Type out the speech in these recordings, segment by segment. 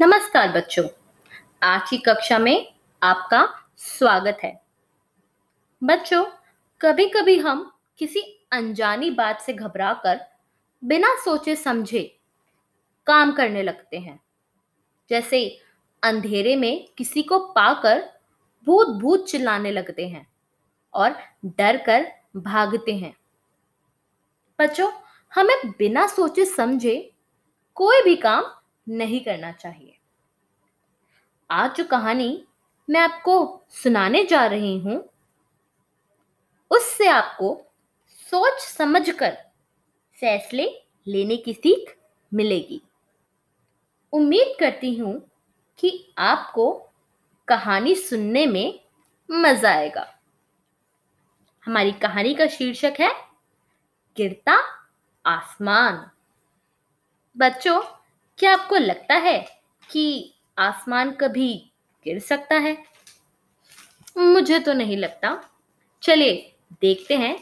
नमस्कार बच्चों, आज की कक्षा में आपका स्वागत है। बच्चों, कभी कभी हम किसी अनजानी बात से घबराकर बिना सोचे समझे काम करने लगते हैं। जैसे अंधेरे में किसी को पाकर भूत भूत चिल्लाने लगते हैं और डर कर भागते हैं। बच्चों, हमें बिना सोचे समझे कोई भी काम नहीं करना चाहिए। आज जो कहानी मैं आपको सुनाने जा रही हूं, उससे आपको सोच समझकर फैसले लेने की सीख मिलेगी। उम्मीद करती हूं कि आपको कहानी सुनने में मजा आएगा। हमारी कहानी का शीर्षक है गिरता आसमान। बच्चों, क्या आपको लगता है कि आसमान कभी गिर सकता है? मुझे तो नहीं लगता। चलिए देखते हैं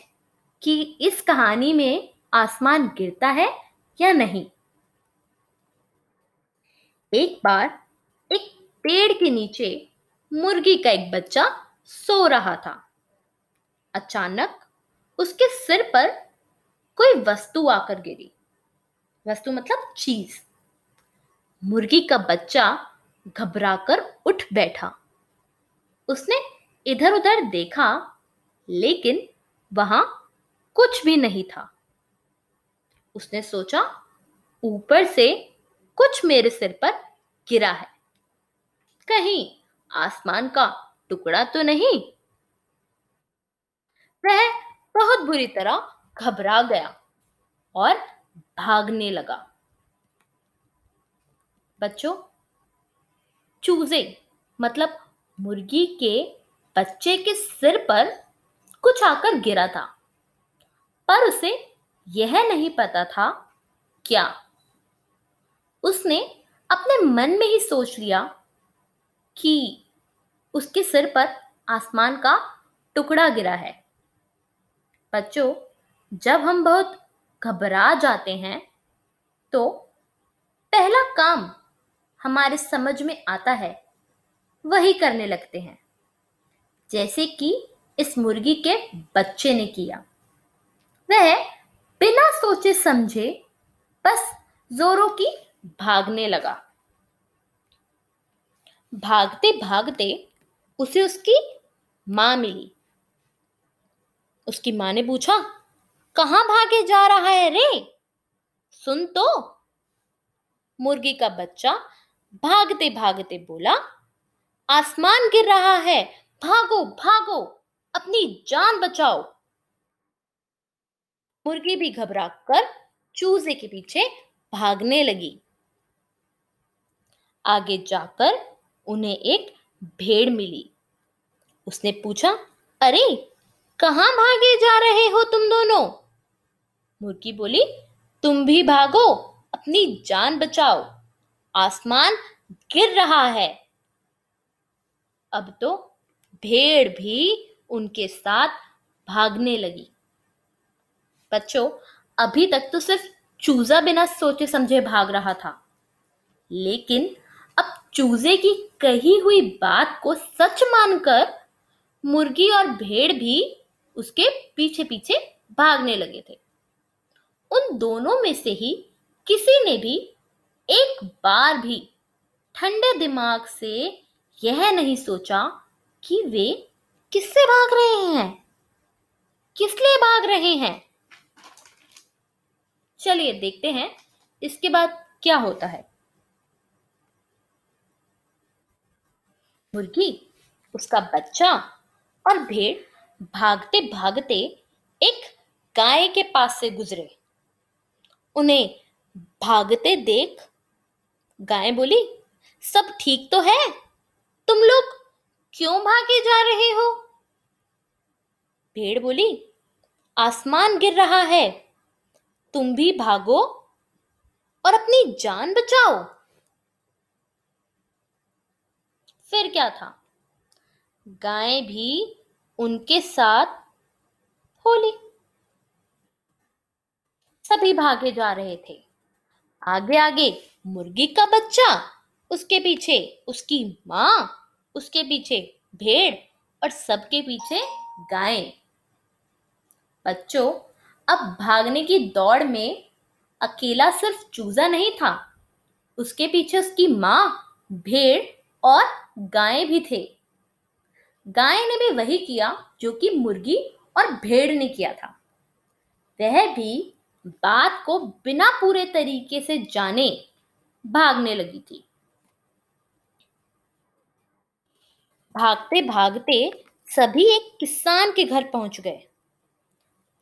कि इस कहानी में आसमान गिरता है या नहीं। एक बार एक पेड़ के नीचे मुर्गी का एक बच्चा सो रहा था। अचानक उसके सिर पर कोई वस्तु आकर गिरी। वस्तु मतलब चीज। मुर्गी का बच्चा घबराकर उठ बैठा। उसने इधर उधर देखा, लेकिन वहां कुछ भी नहीं था। उसने सोचा, ऊपर से कुछ मेरे सिर पर गिरा है, कहीं आसमान का टुकड़ा तो नहीं। वह बहुत बुरी तरह घबरा गया और भागने लगा। बच्चों, चूजे मतलब मुर्गी के बच्चे के सिर पर कुछ आकर गिरा था, पर उसे यह नहीं पता था क्या। उसने अपने मन में ही सोच लिया कि उसके सिर पर आसमान का टुकड़ा गिरा है। बच्चों, जब हम बहुत घबरा जाते हैं तो पहला काम हमारे समझ में आता है वही करने लगते हैं, जैसे कि इस मुर्गी के बच्चे ने किया। वह बिना सोचे समझे बस जोरों की भागने लगा। भागते भागते उसे उसकी मां मिली। उसकी मां ने पूछा, कहां भागे जा रहा है रे? सुन तो। मुर्गी का बच्चा भागते भागते बोला, आसमान गिर रहा है, भागो भागो, अपनी जान बचाओ। मुर्गी भी घबरा कर चूजे के पीछे भागने लगी। आगे जाकर उन्हें एक भेड़ मिली। उसने पूछा, अरे कहां भागे जा रहे हो तुम दोनों? मुर्गी बोली, तुम भी भागो, अपनी जान बचाओ, आसमान गिर रहा है। अब तो भेड़ भी उनके साथ भागने लगी। बच्चों, अभी तक तो सिर्फ चूजा बिना सोचे समझे भाग रहा था, लेकिन अब चूजे की कही हुई बात को सच मानकर मुर्गी और भेड़ भी उसके पीछे पीछे भागने लगे थे। उन दोनों में से ही किसी ने भी एक बार भी ठंडे दिमाग से यह नहीं सोचा कि वे किससे भाग रहे हैं, किस लिए भाग रहे हैं। चलिए देखते हैं इसके बाद क्या होता है। मुर्गी, उसका बच्चा और भेड़ भागते भागते एक गाय के पास से गुजरे। उन्हें भागते देख गाय बोली, सब ठीक तो है? तुम लोग क्यों भागे जा रहे हो? भेड़ बोली, आसमान गिर रहा है, तुम भी भागो और अपनी जान बचाओ। फिर क्या था, गाय भी उनके साथ होली। सभी भागे जा रहे थे। आगे आगे मुर्गी का बच्चा, उसके पीछे उसकी माँ, उसके पीछे भेड़ और सबके पीछे गायें। बच्चों, अब भागने की दौड़ में अकेला सिर्फ चूजा नहीं था, उसके पीछे उसकी माँ, भेड़ और गायें भी थे। गाय ने भी वही किया जो कि मुर्गी और भेड़ ने किया था। वह भी बात को बिना पूरे तरीके से जाने भागने लगी थी। भागते भागते सभी एक किसान के घर पहुंच गए।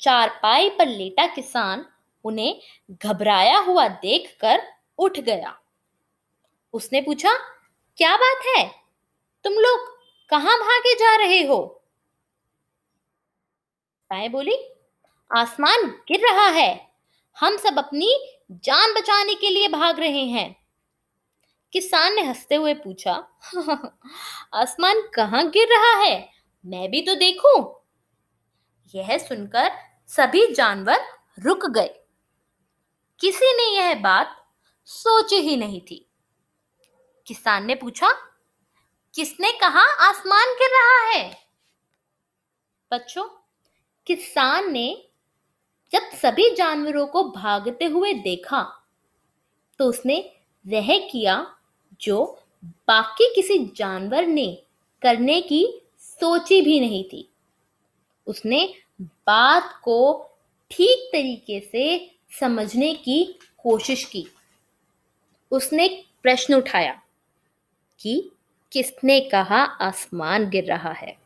चारपाई पर लेटा किसान उन्हें घबराया हुआ देखकर उठ गया। उसने पूछा, क्या बात है? तुम लोग कहां भागे जा रहे हो? गाय बोली, आसमान गिर रहा है, हम सब अपनी जान बचाने के लिए भाग रहे हैं। किसान ने हंसते हुए पूछा, आसमान कहाँ गिर रहा है? मैं भी तो देखूं। यह सुनकर सभी जानवर रुक गए। किसी ने यह बात सोची ही नहीं थी। किसान ने पूछा, किसने कहा आसमान गिर रहा है? बच्चों, किसान ने जब सभी जानवरों को भागते हुए देखा तो उसने वह किया जो बाकी किसी जानवर ने करने की सोची भी नहीं थी। उसने बात को ठीक तरीके से समझने की कोशिश की। उसने एक प्रश्न उठाया कि किसने कहा आसमान गिर रहा है?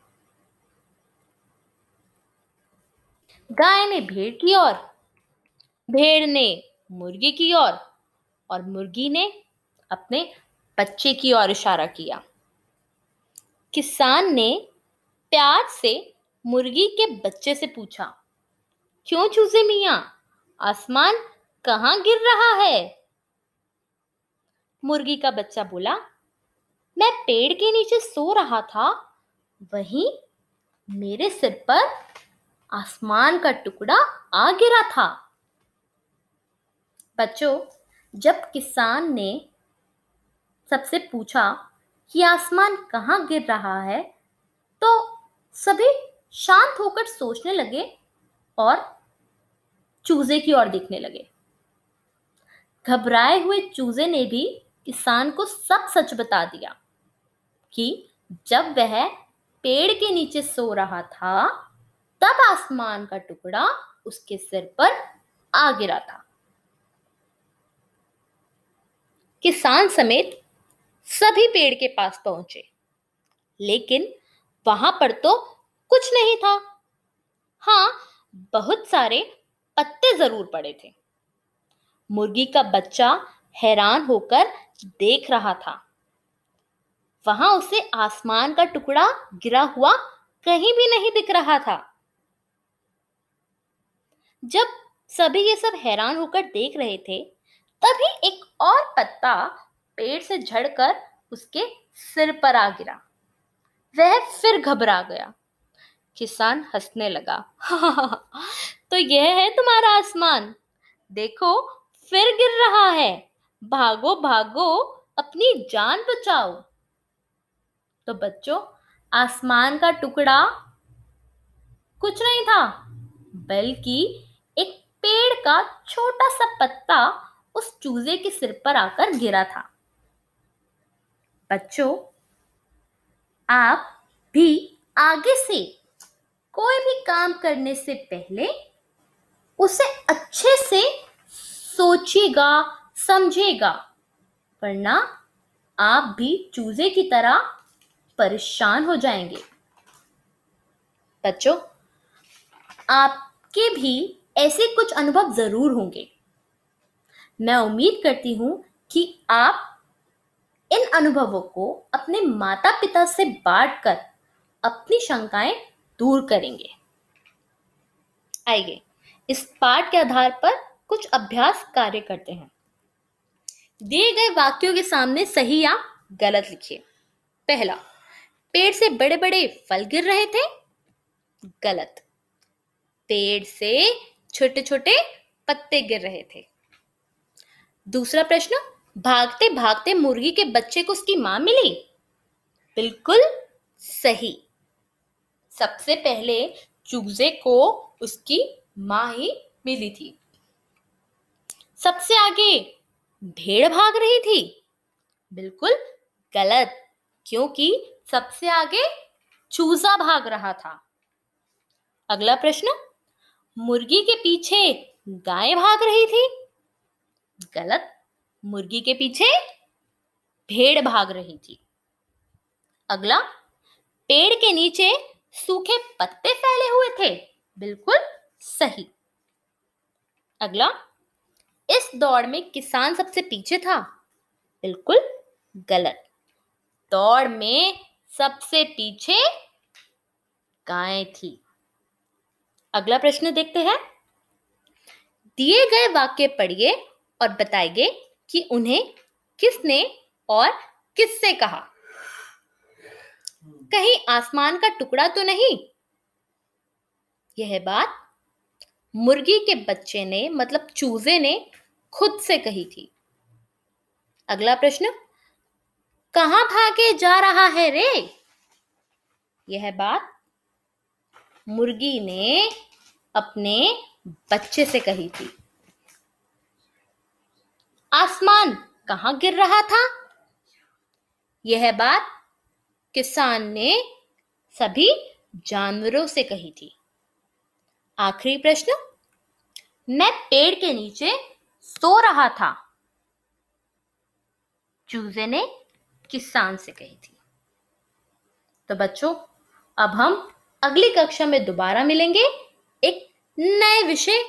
गाय ने भेड़ की ओर, भेड़ ने मुर्गी की ओर और मुर्गी ने अपने बच्चे की ओर इशारा किया। किसान ने प्यार से मुर्गी के बच्चे से पूछा, क्यों चूजे मियां, आसमान कहाँ गिर रहा है? मुर्गी का बच्चा बोला, मैं पेड़ के नीचे सो रहा था, वहीं मेरे सिर पर आसमान का टुकड़ा आ गिरा था। बच्चों, जब किसान ने सबसे पूछा कि आसमान कहाँ गिर रहा है, तो सभी शांत होकर सोचने लगे और चूजे की ओर देखने लगे। घबराए हुए चूजे ने भी किसान को सब सच बता दिया कि जब वह पेड़ के नीचे सो रहा था, तब आसमान का टुकड़ा उसके सिर पर आ गिरा था। किसान समेत सभी पेड़ के पास पहुंचे, लेकिन वहां पर तो कुछ नहीं था। हाँ, बहुत सारे पत्ते जरूर पड़े थे। मुर्गी का बच्चा हैरान होकर देख रहा था। वहां उसे आसमान का टुकड़ा गिरा हुआ कहीं भी नहीं दिख रहा था। जब सभी ये सब हैरान होकर देख रहे थे, तभी एक और पत्ता पेड़ से झड़कर उसके सिर पर आ गिरा। वह फिर घबरा गया। किसान हंसने लगा, तो यह है तुम्हारा आसमान, देखो फिर गिर रहा है, भागो भागो, अपनी जान बचाओ। तो बच्चों, आसमान का टुकड़ा कुछ नहीं था, बल्कि एक पेड़ का छोटा सा पत्ता उस चूजे के सिर पर आकर गिरा था। बच्चों, आप भी आगे से कोई भी काम करने से पहले उसे अच्छे से सोचिएगा, समझेगा, वरना आप भी चूजे की तरह परेशान हो जाएंगे। बच्चों, आपके भी ऐसे कुछ अनुभव जरूर होंगे। मैं उम्मीद करती हूं कि आप इन अनुभवों को अपने माता पिता से बांटकर अपनी शंकाएं दूर करेंगे। आइए, इस पाठ के आधार पर कुछ अभ्यास कार्य करते हैं। दिए गए वाक्यों के सामने सही या गलत लिखिए। पहला, पेड़ से बड़े बड़े फल गिर रहे थे। गलत। पेड़ से छोटे छोटे पत्ते गिर रहे थे। दूसरा प्रश्न, भागते भागते मुर्गी के बच्चे को उसकी मां मिली। बिल्कुल सही। सबसे पहले चूजे को उसकी मां ही मिली थी। सबसे आगे भेड़ भाग रही थी। बिल्कुल गलत, क्योंकि सबसे आगे चूजा भाग रहा था। अगला प्रश्न, मुर्गी के पीछे गाय भाग रही थी। गलत, मुर्गी के पीछे भेड़ भाग रही थी। अगला, पेड़ के नीचे सूखे पत्ते फैले हुए थे। बिल्कुल सही। अगला, इस दौड़ में किसान सबसे पीछे था। बिल्कुल गलत, दौड़ में सबसे पीछे गाय थी। अगला प्रश्न देखते हैं। दिए गए वाक्य पढ़िए और बताइए कि उन्हें किसने और किससे कहा। कहीं आसमान का टुकड़ा तो नहीं? यह बात मुर्गी के बच्चे ने मतलब चूजे ने खुद से कही थी। अगला प्रश्न, कहां भागे जा रहा है रे? यह बात मुर्गी ने अपने बच्चे से कही थी। आसमान कहां गिर रहा था? यह बात किसान ने सभी जानवरों से कही थी। आखिरी प्रश्न, मैं पेड़ के नीचे सो रहा था। चूजे ने किसान से कही थी। तो बच्चों, अब हम अगली कक्षा में दोबारा मिलेंगे एक नए विषय